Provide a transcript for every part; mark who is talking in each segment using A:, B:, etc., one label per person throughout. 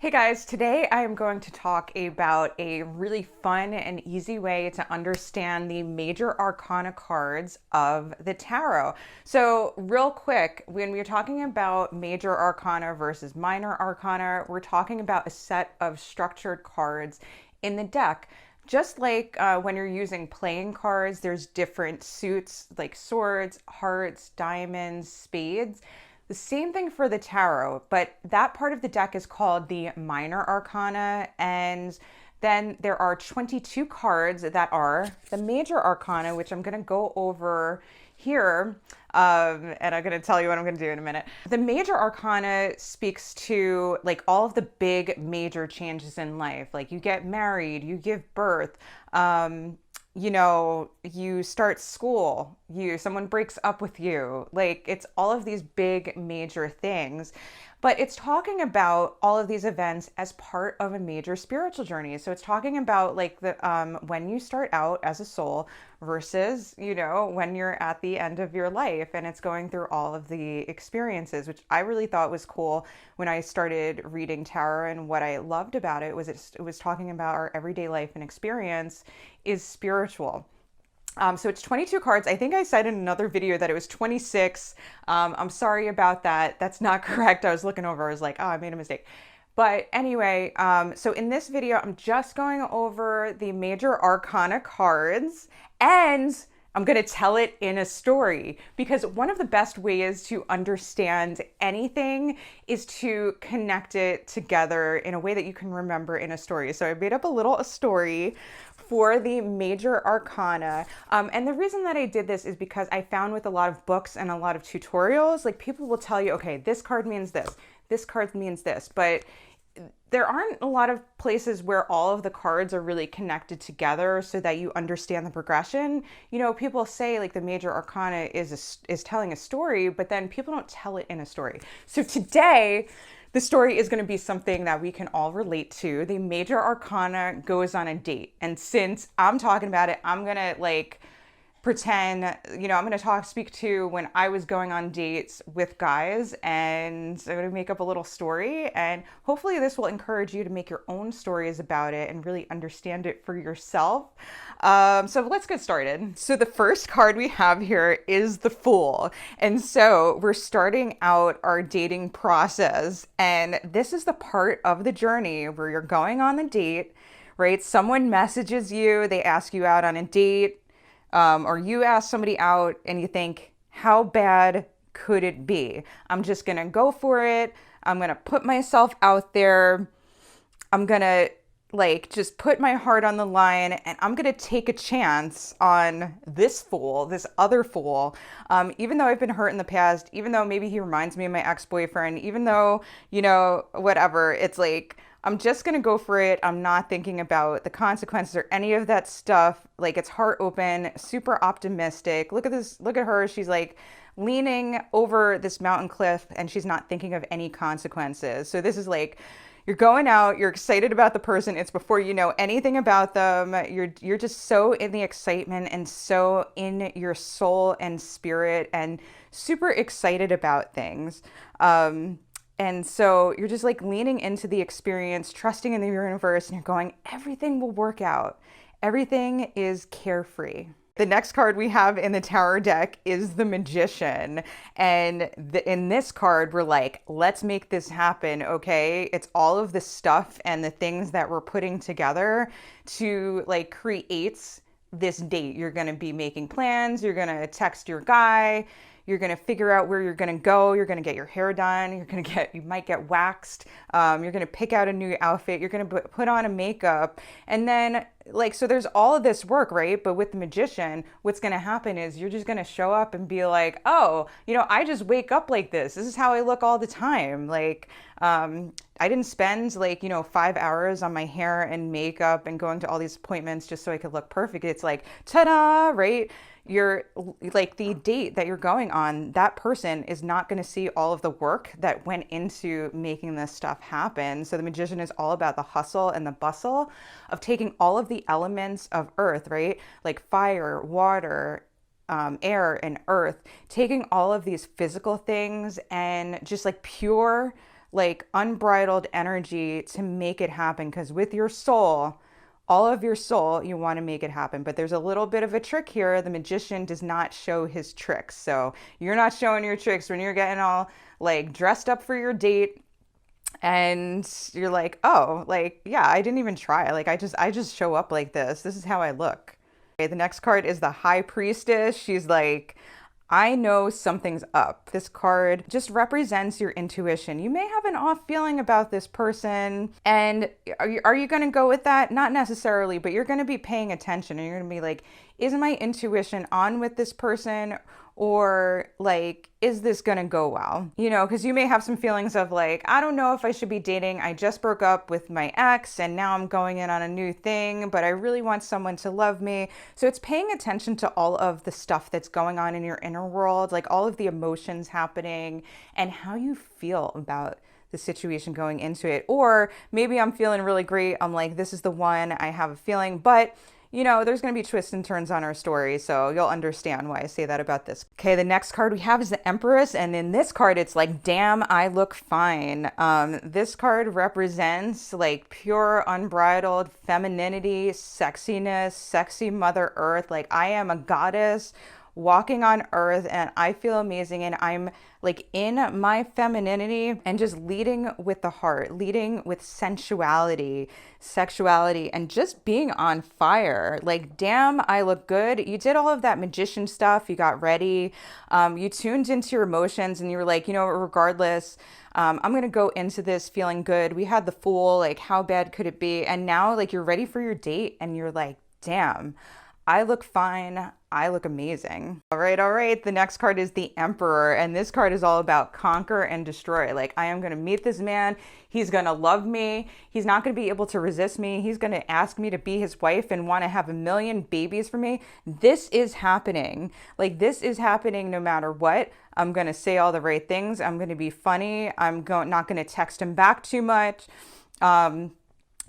A: Hey guys, today I am going to talk about a really fun and easy way to understand the major arcana cards of the tarot. So, real quick, when we're talking about major arcana versus minor arcana, we're talking about a set of structured cards in the deck. Just like when you're using playing cards, there's different suits like swords, hearts, diamonds, spades. The same thing for the tarot, but that part of the deck is called the minor arcana. And then there are 22 cards that are the major arcana, which I'm going to go over here. And I'm going to tell you what I'm going to do in a minute. The major arcana speaks to like all of the big major changes in life. Like you get married, you give birth, you start school, someone breaks up with you. Like it's all of these big major things. But it's talking about all of these events as part of a major spiritual journey. So it's talking about like the when you start out as a soul versus, when you're at the end of your life and it's going through all of the experiences, which I really thought was cool when I started reading tarot. And what I loved about it was it was talking about our everyday life and experience is spiritual. So it's 22 cards. I think I said in another video that it was 26. I'm sorry about that. That's not correct. I was looking over. I was like, oh, I made a mistake. But anyway, so in this video, I'm just going over the major arcana cards and I'm going to tell it in a story, because one of the best ways to understand anything is to connect it together in a way that you can remember in a story. So I made up a story for the major arcana. And the reason that I did this is because I found with a lot of books and a lot of tutorials, like people will tell you, okay, this card means this card means this, but there aren't a lot of places where all of the cards are really connected together so that you understand the progression. People say like the major arcana is telling a story, but then people don't tell it in a story. So today, the story is going to be something that we can all relate to. The major arcana goes on a date. And since I'm talking about it, I'm going to pretend, I'm going to speak to when I was going on dates with guys, and I'm going to make up a little story, and hopefully this will encourage you to make your own stories about it and really understand it for yourself. So let's get started. So the first card we have here is the Fool. And so we're starting out our dating process, and this is the part of the journey where you're going on the date, right? Someone messages you, they ask you out on a date, or you ask somebody out and you think, how bad could it be? I'm just going to go for it. I'm going to put myself out there. I'm going to just put my heart on the line, and I'm going to take a chance on this fool, this other fool. Even though I've been hurt in the past, even though maybe he reminds me of my ex-boyfriend, even though, whatever, it's like, I'm just going to go for it. I'm not thinking about the consequences or any of that stuff. Like, it's heart open, super optimistic. Look at this. Look at her. She's like leaning over this mountain cliff and she's not thinking of any consequences. So this is like, you're going out, you're excited about the person. It's before you know anything about them. You're just so in the excitement and so in your soul and spirit and super excited about things. And so you're just like leaning into the experience, trusting in the universe, and you're going, everything will work out. Everything is carefree. The next card we have in the Tower deck is the Magician. And in this card, we're like, let's make this happen, okay? It's all of the stuff and the things that we're putting together to like create this date. You're going to be making plans. You're going to text your guy. You're going to figure out where you're going to go. You're going to get your hair done. You might get waxed. You're going to pick out a new outfit. You're going to put on a makeup. And then so there's all of this work, right? But with the Magician, what's going to happen is you're just going to show up and be like, oh, I just wake up like this. This is how I look all the time. I didn't spend 5 hours on my hair and makeup and going to all these appointments just so I could look perfect. It's like, ta-da, right? You're like the date that you're going on, that person is not going to see all of the work that went into making this stuff happen. So the Magician is all about the hustle and the bustle of taking all of the elements of earth, right? Like fire, water, air, and earth, taking all of these physical things and just like pure like unbridled energy to make it happen. Because with your soul, all of your soul, you want to make it happen. But there's a little bit of a trick here. The magician does not show his tricks. So you're not showing your tricks when you're getting all like dressed up for your date and you're like, oh, like, yeah, I didn't even try. Like, I just show up like this. This is how I look. Okay, the next card is the High Priestess. She's like, I know something's up. This card just represents your intuition. You may have an off feeling about this person. And are you going to go with that? Not necessarily, but you're going to be paying attention and you're going to be like, is my intuition on with this person? Or like, is this going to go well? You know, because you may have some feelings of like, I don't know if I should be dating. I just broke up with my ex and now I'm going in on a new thing, but I really want someone to love me. So it's paying attention to all of the stuff that's going on in your inner world, like all of the emotions happening and how you feel about the situation going into it. Or maybe I'm feeling really great. I'm like, this is the one, I have a feeling, but you know, there's going to be twists and turns on our story, so you'll understand why I say that about this. Okay, the next card we have is the Empress, and in this card, it's like, damn, I look fine. This card represents like pure, unbridled femininity, sexiness, sexy Mother Earth. Like, I am a goddess walking on earth and I feel amazing and I'm like in my femininity and just leading with the heart, leading with sensuality, sexuality, and just being on fire. Like, damn, I look good. You did all of that magician stuff. You got ready. You tuned into your emotions and you were like, you know, regardless, I'm going to go into this feeling good. We had the Fool, like how bad could it be? And now like you're ready for your date and you're like, damn, I look fine. I look amazing. All right. The next card is the Emperor. And this card is all about conquer and destroy. Like, I am going to meet this man. He's going to love me. He's not going to be able to resist me. He's going to ask me to be his wife and want to have a million babies for me. This is happening. Like, this is happening no matter what. I'm going to say all the right things. I'm going to be funny. Not going to text him back too much.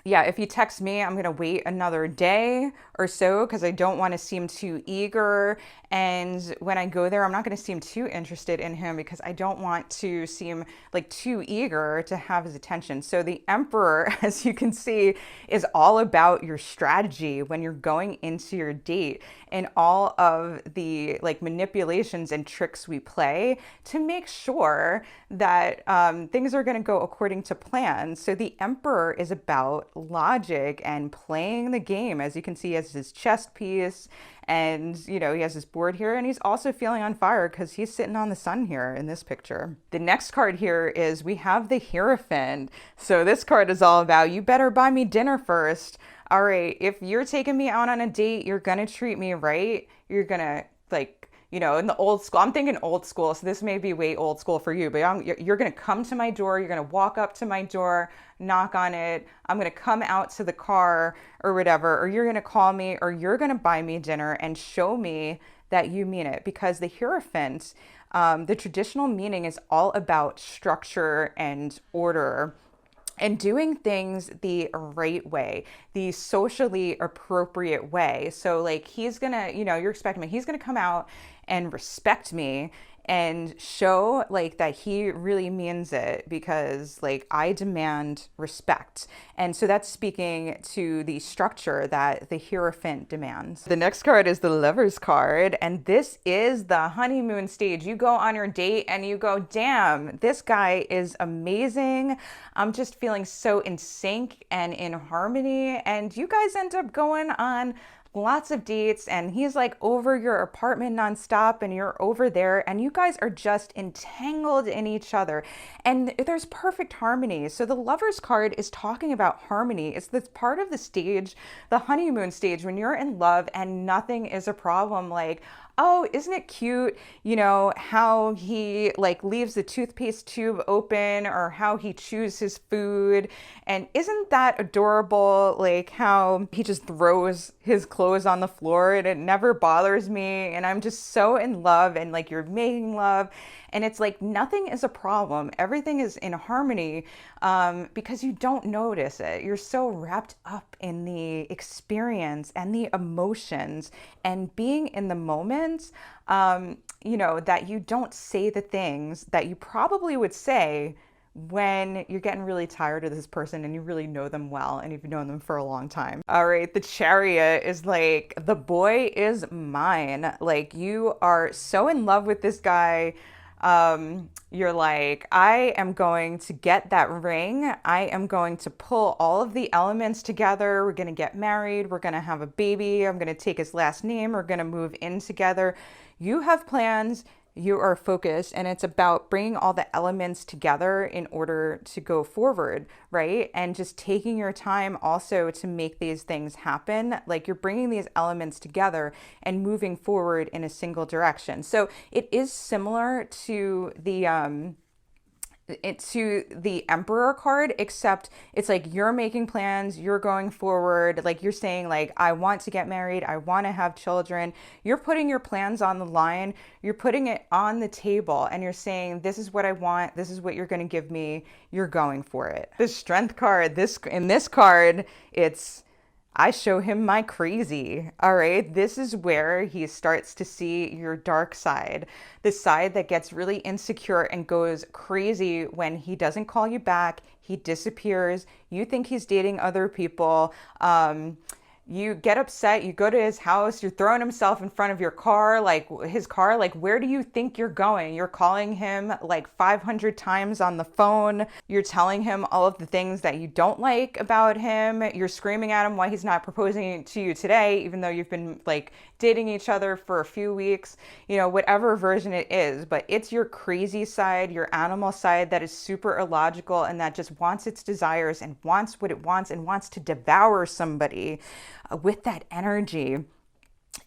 A: Yeah, if he texts me, I'm going to wait another day or so because I don't want to seem too eager. And when I go there, I'm not going to seem too interested in him because I don't want to seem like too eager to have his attention. So the Emperor, as you can see, is all about your strategy when you're going into your date and all of the like manipulations and tricks we play to make sure that things are going to go according to plan. So the Emperor is about logic and playing the game. As you can see, he has his chess piece and, you know, he has his board here and he's also feeling on fire because he's sitting on the sun here in this picture. The next card here is we have the Hierophant. So this card is all about, you better buy me dinner first. All right, if you're taking me out on a date, you're going to treat me right. You're going to like, you know, in the old school, I'm thinking old school, so this may be way old school for you, but you're going to come to my door, you're going to walk up to my door, knock on it, I'm going to come out to the car or whatever, or you're going to call me, or you're going to buy me dinner and show me that you mean it. Because the Hierophant, the traditional meaning is all about structure and order and doing things the right way, the socially appropriate way. So like he's gonna, you know, you're expecting me, he's gonna come out and respect me and show like that he really means it because like I demand respect. And so that's speaking to the structure that the Hierophant demands. The next card is the Lover's card, and this is the honeymoon stage. You go on your date and you go, damn, this guy is amazing. I'm just feeling so in sync and in harmony. And you guys end up going on lots of dates and he's like over your apartment nonstop and you're over there and you guys are just entangled in each other and there's perfect harmony. So the Lover's card is talking about harmony. It's this part of the stage, the honeymoon stage, when you're in love and nothing is a problem. Like, oh, isn't it cute, you know, how he like leaves the toothpaste tube open or how he chews his food. And isn't that adorable? Like how he just throws his clothes on the floor and it never bothers me. And I'm just so in love and like you're making love. And it's like nothing is a problem. Everything is in harmony because you don't notice it. You're so wrapped up in the experience and the emotions and being in the moment, you know, that you don't say the things that you probably would say when you're getting really tired of this person and you really know them well and you've known them for a long time. All right, the Chariot is like, the boy is mine. Like, you are so in love with this guy. You're like, I am going to get that ring. I am going to pull all of the elements together. We're going to get married. We're going to have a baby. I'm going to take his last name. We're going to move in together. You have plans. You are focused, and it's about bringing all the elements together in order to go forward, right? And just taking your time also to make these things happen. Like, you're bringing these elements together and moving forward in a single direction. So it is similar to the Emperor card, except it's like you're making plans, you're going forward, like you're saying, like, I want to get married, I want to have children. You're putting your plans on the line, you're putting it on the table, and you're saying, this is what I want, this is what you're going to give me, you're going for it. The Strength card, in this card, it's, I show him my crazy. All right. This is where he starts to see your dark side, the side that gets really insecure and goes crazy when he doesn't call you back. He disappears. You think he's dating other people. You get upset, you go to his house, you're throwing himself in front of your car, like his car, like, where do you think you're going? You're calling him like 500 times on the phone. You're telling him all of the things that you don't like about him. You're screaming at him why he's not proposing to you today, even though you've been like dating each other for a few weeks, you know, whatever version it is. But it's your crazy side, your animal side that is super illogical and that just wants its desires and wants what it wants and wants to devour somebody with that energy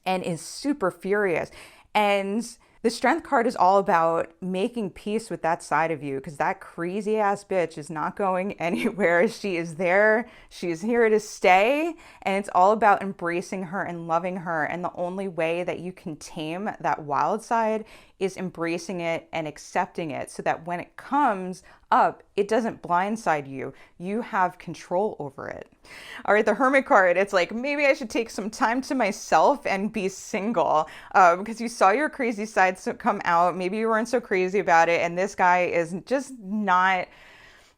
A: and is super furious. And the Strength card is all about making peace with that side of you, because that crazy ass bitch is not going anywhere. She is there. She is here to stay. And it's all about embracing her and loving her. And the only way that you can tame that wild side is embracing it and accepting it, so that when it comes up, it doesn't blindside you. You have control over it. All right, the Hermit card, it's like, maybe I should take some time to myself and be single, because you saw your crazy side come out. Maybe you weren't so crazy about it, and this guy is just not,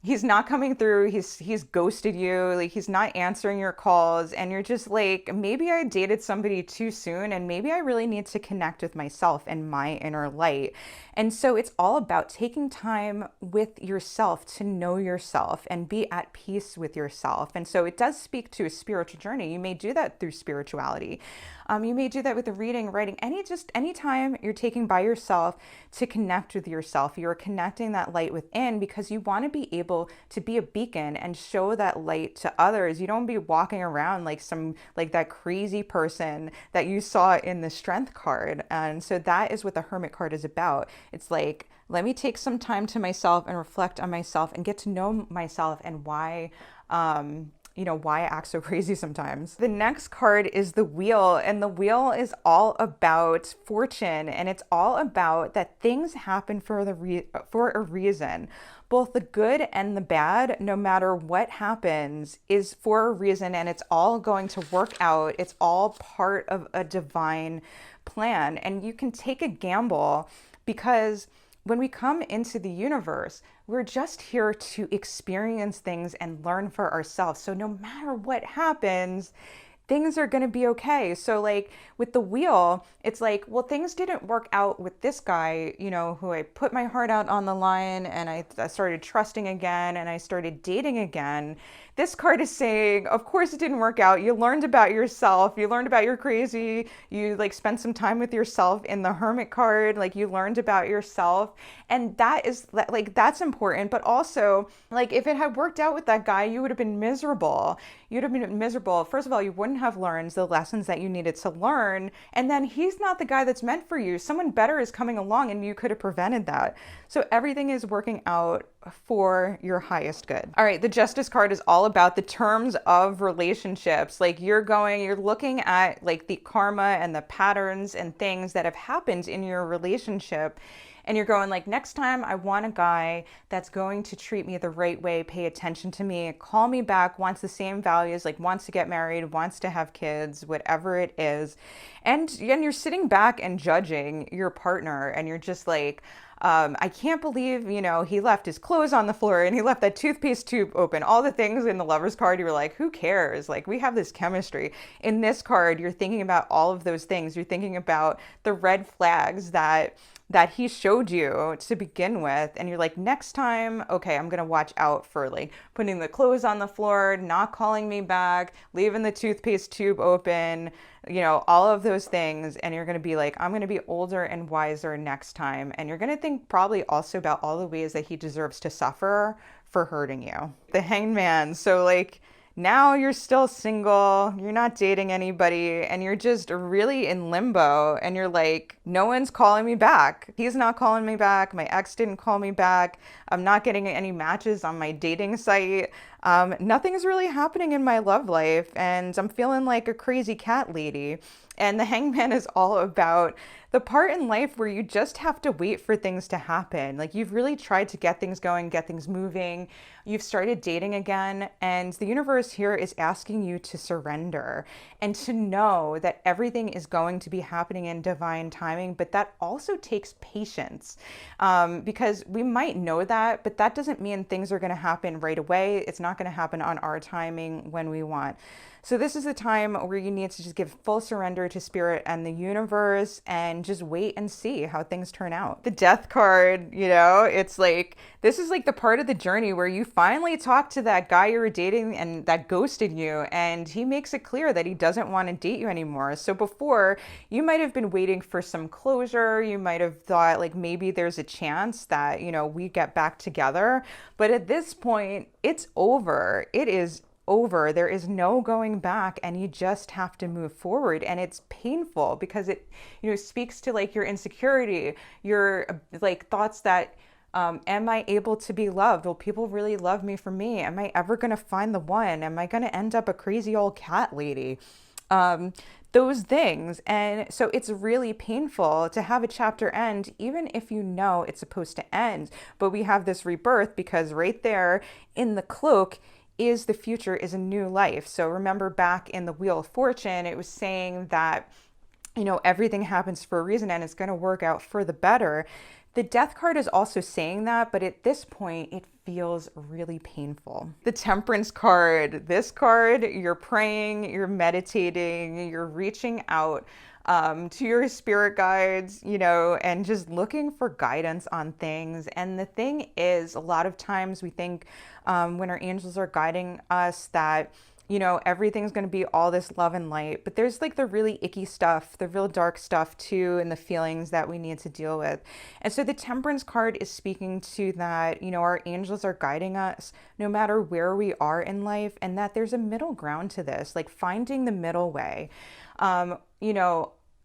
A: he's not coming through. He's ghosted you. Like, he's not answering your calls. And you're just like, maybe I dated somebody too soon, and maybe I really need to connect with myself and my inner light. And so it's all about taking time with yourself to know yourself and be at peace with yourself. And so it does speak to a spiritual journey. You may do that through spirituality. You may do that with a reading, writing, any time you're taking by yourself to connect with yourself. You're connecting that light within, because you want to be able to be a beacon and show that light to others. You don't be walking around like that crazy person that you saw in the Strength card. And so that is what the Hermit card is about. It's like, let me take some time to myself and reflect on myself and get to know myself and why I act so crazy sometimes. The next card is the Wheel, and the Wheel is all about fortune, and it's all about that things happen for a reason. Both the good and the bad, no matter what happens, is for a reason, and it's all going to work out. It's all part of a divine plan, and you can take a gamble, because when we come into the universe, we're just here to experience things and learn for ourselves. So no matter what happens, things are going to be okay. So like with the Wheel, it's like, well, things didn't work out with this guy, who I put my heart out on the line, and I started trusting again, and I started dating again. This card is saying, of course it didn't work out. You learned about yourself. You learned about your crazy. You spent some time with yourself in the Hermit card. You learned about yourself. And that's important. But also, if it had worked out with that guy, you would have been miserable. You'd have been miserable. First of all, you wouldn't have learned the lessons that you needed to learn. And then he's not the guy that's meant for you. Someone better is coming along, and you could have prevented that. So everything is working out for your highest good. All right, the Justice card is all about the terms of relationships. You're looking at the karma and the patterns and things that have happened in your relationship. And you're going next time I want a guy that's going to treat me the right way, pay attention to me, call me back, wants the same values, wants to get married, wants to have kids, whatever it is. And you're sitting back and judging your partner, and you're just I can't believe, he left his clothes on the floor and he left that toothpaste tube open. All the things in the lover's card, you were like, who cares? Like, we have this chemistry. In this card, you're thinking about all of those things. You're thinking about the red flags that he showed you to begin with, and you're like, next time, okay, I'm gonna watch out for like putting the clothes on the floor, not calling me back, leaving the toothpaste tube open, all of those things. And you're gonna be like, I'm gonna be older and wiser next time. And you're gonna think probably also about all the ways that he deserves to suffer for hurting you. The Hanged Man. So like, now you're still single, you're not dating anybody, and you're just really in limbo, and you're like, no one's calling me back. He's not calling me back. My ex didn't call me back. I'm not getting any matches on my dating site. Nothing's really happening in my love life, and I'm feeling like a crazy cat lady. And the Hanged Man is all about the part in life where you just have to wait for things to happen. Like, you've really tried to get things going, get things moving. You've started dating again, and the universe here is asking you to surrender and to know that everything is going to be happening in divine timing, but that also takes patience, because we might know that, but that doesn't mean things are going to happen right away. It's not going to happen on our timing when we want. So this is the time where you need to just give full surrender to spirit and the universe and just wait and see how things turn out. The Death card, it's like, this is like the part of the journey where you finally talk to that guy you were dating and that ghosted you, and he makes it clear that he doesn't want to date you anymore. So before, you might have been waiting for some closure. You might have thought like maybe there's a chance that, we get back together. But at this point, it's over. It is over. There is no going back, and you just have to move forward. And it's painful because it, speaks to like your insecurity, your like thoughts that, am I able to be loved? Will people really love me for me? Am I ever going to find the one? Am I going to end up a crazy old cat lady? Those things. And so it's really painful to have a chapter end, even if it's supposed to end. But we have this rebirth because right there in the cloak is the future, is a new life. So remember back in the Wheel of Fortune, it was saying that, everything happens for a reason and it's going to work out for the better. The Death card is also saying that, but at this point, it feels really painful. The Temperance card, this card, you're praying, you're meditating, you're reaching out to your spirit guides, and just looking for guidance on things. And the thing is, a lot of times we think when our angels are guiding us that, everything's going to be all this love and light, but there's like the really icky stuff, the real dark stuff too, and the feelings that we need to deal with. And so the Temperance card is speaking to that, our angels are guiding us no matter where we are in life, and that there's a middle ground to this, like finding the middle way.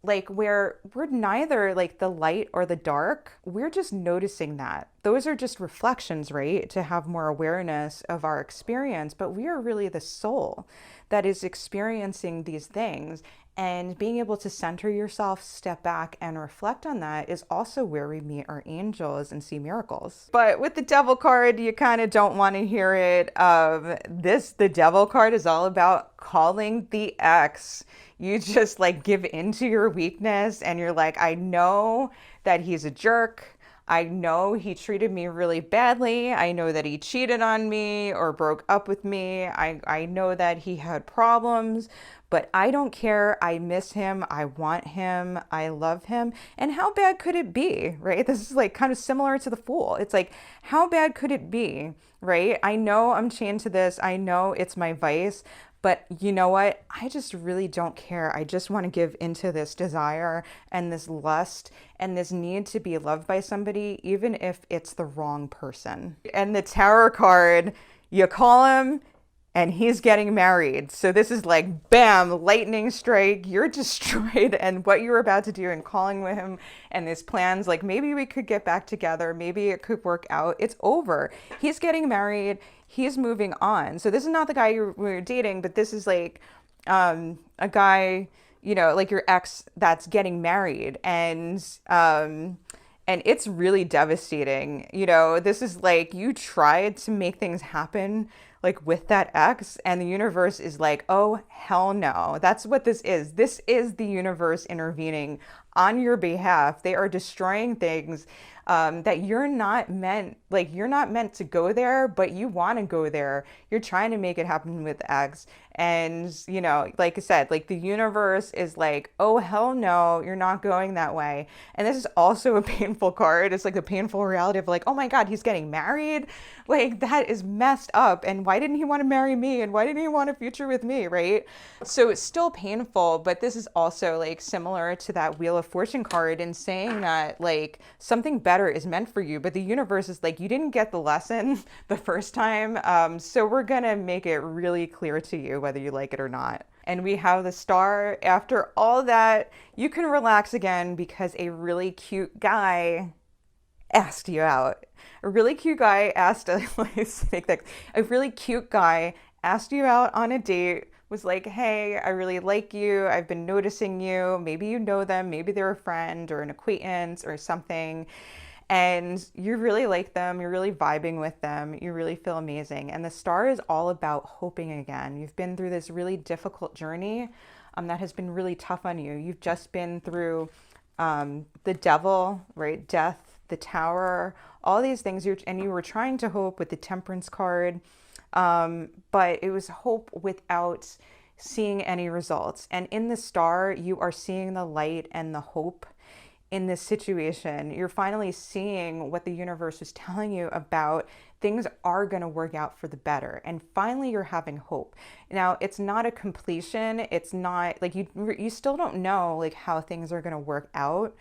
A: Like where we're neither like the light or the dark, we're just noticing that. Those are just reflections, right? To have more awareness of our experience, but we are really the soul that is experiencing these things. And being able to center yourself, step back and reflect on that is also where we meet our angels and see miracles. But with the Devil card, you kind of don't want to hear it. The Devil card is all about calling the ex. You just like give into your weakness and you're like, I know that he's a jerk. I know he treated me really badly. I know that he cheated on me or broke up with me. I know that he had problems, but I don't care. I miss him. I want him. I love him. And how bad could it be, right? This is like kind of similar to the Fool. It's like, how bad could it be, right? I know I'm chained to this. I know it's my vice. But you know what? I just really don't care. I just want to give into this desire and this lust and this need to be loved by somebody, even if it's the wrong person. And the Tower card, you call him and he's getting married. So this is like, bam, lightning strike, you're destroyed. And what you were about to do and calling with him and his plans, like maybe we could get back together. Maybe it could work out. It's over. He's getting married. He's moving on. So this is not the guy you were dating, but this is like a guy, like your ex that's getting married. And it's really devastating. This is like you tried to make things happen like with that ex, and the universe is like, oh, hell no. That's what this is. This is the universe intervening on your behalf. They are destroying things that you're not meant to go there, but you want to go there. You're trying to make it happen with X. And, like I said, like the universe is like, oh, hell no, you're not going that way. And this is also a painful card. It's like the painful reality of like, oh my God, he's getting married. Like that is messed up. And why didn't he want to marry me? And why didn't he want a future with me? Right. So it's still painful, but this is also like similar to that Wheel of Fortune card in saying that like something better is meant for you, but the universe is like, you didn't get the lesson the first time. So we're going to make it really clear to you whether you like it or not. And we have the Star. After all that, you can relax again because a really cute guy asked you out. A really cute guy asked, let's make that, a really cute guy asked you out on a date, was like, hey, I really like you. I've been noticing you. Maybe you know them. Maybe they're a friend or an acquaintance or something. And you really like them, you're really vibing with them, you really feel amazing. And the Star is all about hoping again. You've been through this really difficult journey that has been really tough on you. You've just been through the Devil, right? Death, the Tower, all these things. And you were trying to hope with the Temperance card, but it was hope without seeing any results. And in the Star, you are seeing the light and the hope in this situation. You're finally seeing what the universe is telling you about things are going to work out for the better. And finally, you're having hope. Now, it's not a completion. It's not like you still don't know like how things are going to work out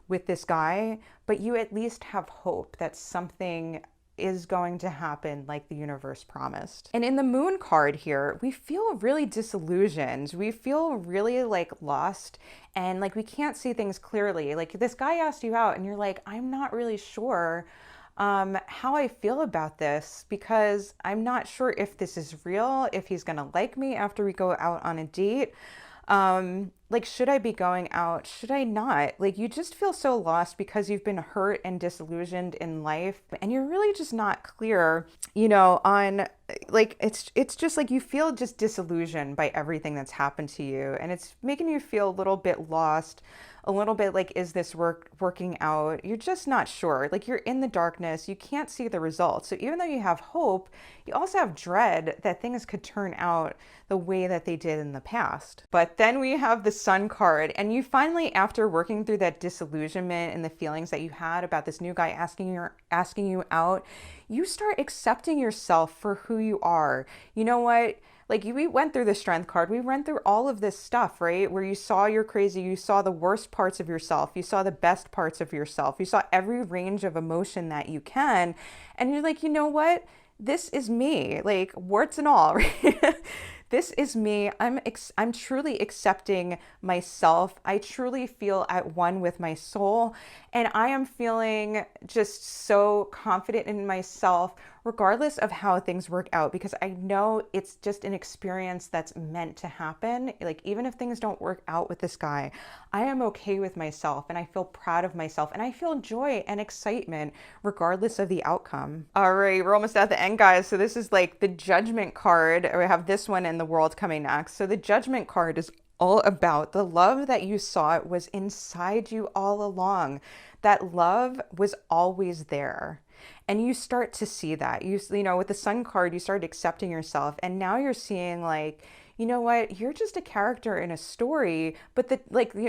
A: with this guy, but you at least have hope that something is going to happen like the universe promised. And in the Moon card here, we feel really disillusioned. We feel really like lost and like we can't see things clearly. Like this guy asked you out and you're like, I'm not really sure how I feel about this because I'm not sure if this is real, if he's gonna like me after we go out on a date. Like, should I be going out? Should I not? Like, you just feel so lost because you've been hurt and disillusioned in life and you're really just not clear, on like, it's just like you feel just disillusioned by everything that's happened to you. And it's making you feel a little bit lost, a little bit like, is this working out? You're just not sure. Like you're in the darkness, you can't see the results. So even though you have hope, you also have dread that things could turn out the way that they did in the past. But then we have the Sun card, and you finally, after working through that disillusionment and the feelings that you had about this new guy asking you out, you start accepting yourself for who you are. You know what? Like we went through the Strength card. We went through all of this stuff, right? Where you saw you're crazy. You saw the worst parts of yourself. You saw the best parts of yourself. You saw every range of emotion that you can. And you're like, you know what? This is me, like warts and all, right? This is me. I'm truly accepting myself. I truly feel at one with my soul. And I am feeling just so confident in myself, regardless of how things work out, because I know it's just an experience that's meant to happen. Like, even if things don't work out with this guy, I am okay with myself and I feel proud of myself and I feel joy and excitement regardless of the outcome. All right, we're almost at the end, guys. So this is like the Judgment card. We have this one in the World coming next. So the Judgment card is all about the love that you saw was inside you all along. That love was always there. And you start to see that. You know, with the Sun card, you start accepting yourself. And now you're seeing like, you know what, you're just a character in a story, but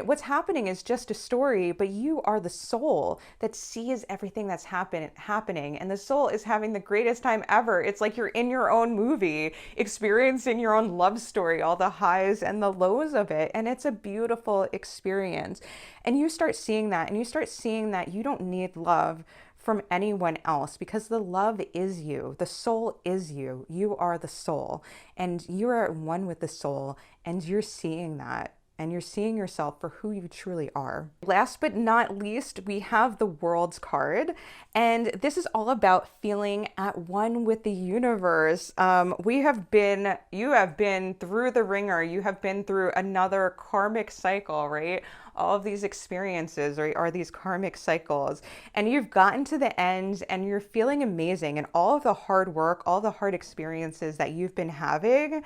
A: what's happening is just a story, but you are the soul that sees everything that's happening. And the soul is having the greatest time ever. It's like you're in your own movie, experiencing your own love story, all the highs and the lows of it. And it's a beautiful experience. And you start seeing that, and you start seeing that you don't need love from anyone else, because the love is you. The soul is you. You are the soul, and you are at one with the soul, and you're seeing that, and you're seeing yourself for who you truly are. Last but not least, we have the World's card, and this is all about feeling at one with the universe. You have been through the ringer. You have been through another karmic cycle, right? all of these experiences, right, are these karmic cycles, and you've gotten to the end and you're feeling amazing, and all of the hard work, all the hard experiences that you've been having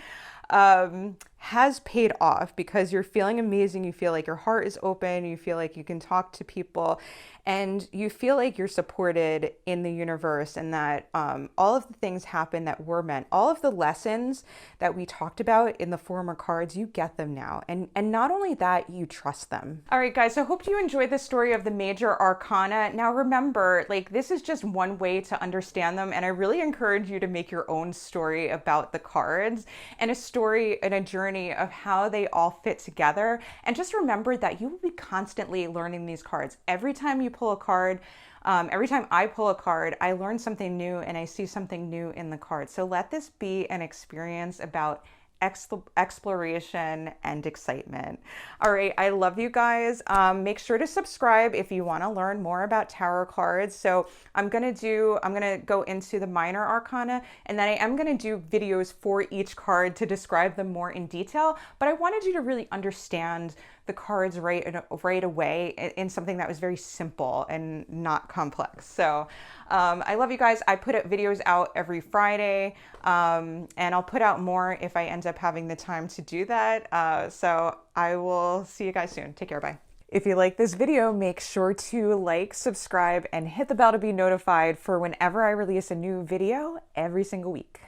A: has paid off because you're feeling amazing. You feel like your heart is open. You feel like you can talk to people, and you feel like you're supported in the universe, and that all of the things happen that were meant. All of the lessons that we talked about in the former cards, you get them now. And not only that, you trust them. All right, guys, so I hope you enjoyed the story of the major arcana. Now remember, like, this is just one way to understand them, and I really encourage you to make your own story about the cards, and a story and a journey of how they all fit together. And just remember that you will be constantly learning these cards. Every time you pull a card, every time I pull a card, I learn something new and I see something new in the card. So let this be an experience about exploration and excitement. All right, I love you guys. Make sure to subscribe if you want to learn more about tarot cards. So I'm gonna go into the minor arcana, and then I am gonna do videos for each card to describe them more in detail. But I wanted you to really understand the cards right away in something that was very simple and not complex. So I love you guys. I put videos out every Friday, and I'll put out more if I end up having the time to do that. So I will see you guys soon. Take care. Bye. If you like this video, make sure to like, subscribe, and hit the bell to be notified for whenever I release a new video every single week.